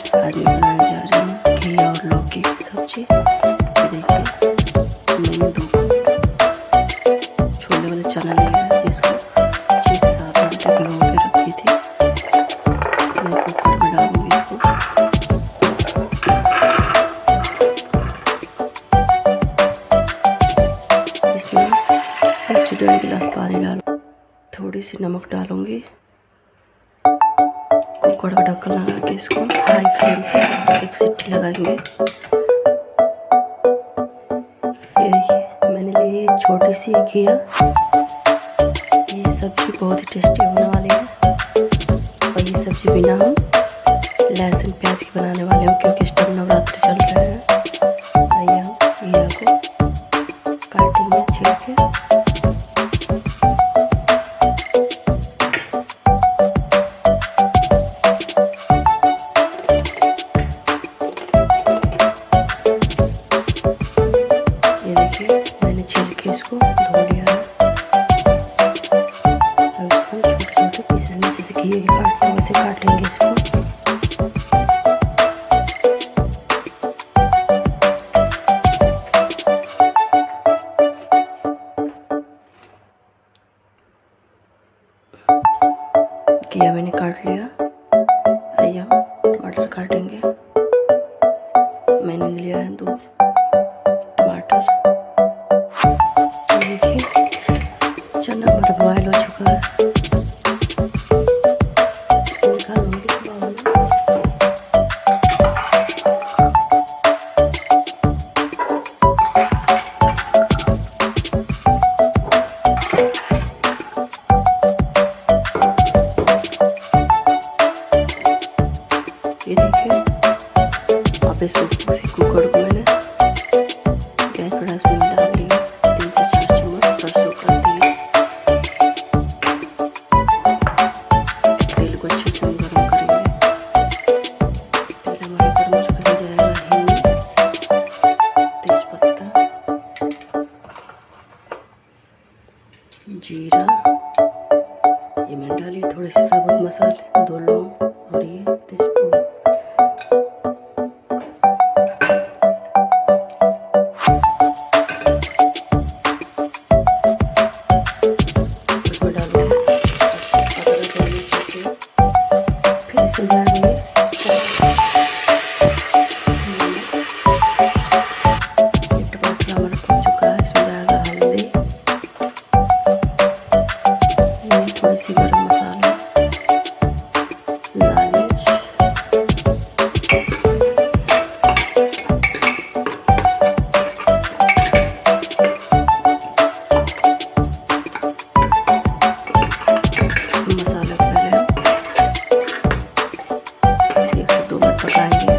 आज मैं बनाने जा रही हूँ घी और लौकी की सब्जी। देखिए मैंने 2 छोले वाले चना लिया है जिसको 6 से 7 घंटे भिगो के रखी थी। मैं कुकर में डालूंगी इसको। इसमें 1 से 1.5 गिलास पानी डालूँ, थोड़ी सी नमक डालूंगी। कुकर का ढक्कन लगा के इसको हाई फ्लेम पे 1 सीटी लगाएंगे। ये देखिए मैंने ली छोटी सी घिया। ये सब्जी बहुत ही टेस्टी होने वाली है और ये सब्जी बिना हम लहसुन प्याज की बनाने वाले हैं क्योंकि इस टाइम नवरात्रि चल रहे हैं। आइए हम घिया को काटेंगे छील के। ये देखिए मैंने छील के इसको धो लिया है। अब इसको छोटे-छोटे पीसेस में जैसे घिया के काटते हैं वैसे काट लेंगे इसको। घिया मैंने काट लिया। आइए हम टमाटर काटेंगे। मैंने लिया है 2 टमाटर। देखिए चना हमारा बॉयल हो चुका है, इसको निकालूंगी बाउल में। ये देखिए अब इस कुकर को मैंने गैस पर इसमें डाल दिया। 3 से 4 चम्मच सरसों का तेल। तेल को अच्छे से हम गर्म करेंगे। तेल हमारा गर्म हो जाएगा। हिंग, तेजपत्ता, जीरा, ये मैंने डाली थोड़े से साबुत मसाले, 2 लौंग और ये तेजपत्ता। टमाटर हमारा पक चुका है, इसमें डाला हल्दी, थोड़ी सी गरम मसाला, लाल मिर्च, मसाला को पहले हम 1 से 2 बार पकाएंगे।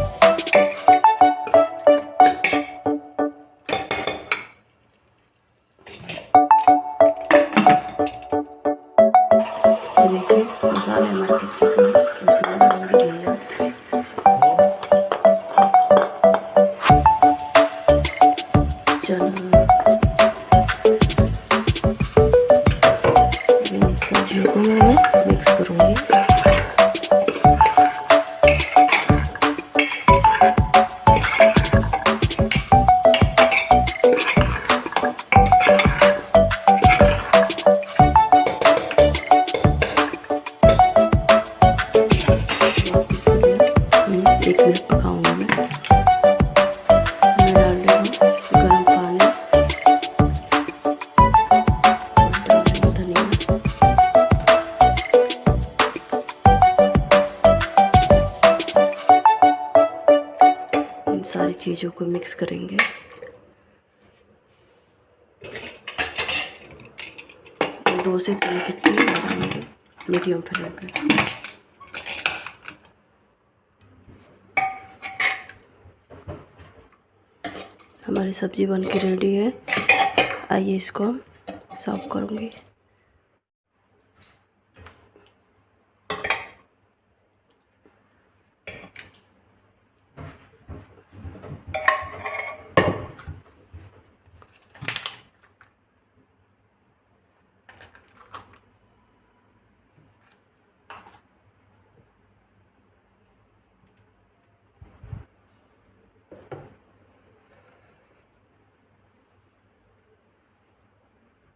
ये देखिए मसाले हमारे पक चुके हैं, इसमें डालेंगे घिया। चना, इन सब्जियों को मैं मिक्स करूँगी। एक मिनट पकाऊंगा मैं डाल रही हूँ गर्म पानी और डाल रही हूँ धनिया। इन सारी चीज़ों को मिक्स करेंगे। 2 से 3 सीटी लगाएंगे मीडियम फ्लेम पे। हमारी सब्जी बन के रेडी है। आइए इसको हम सर्व करूँगी।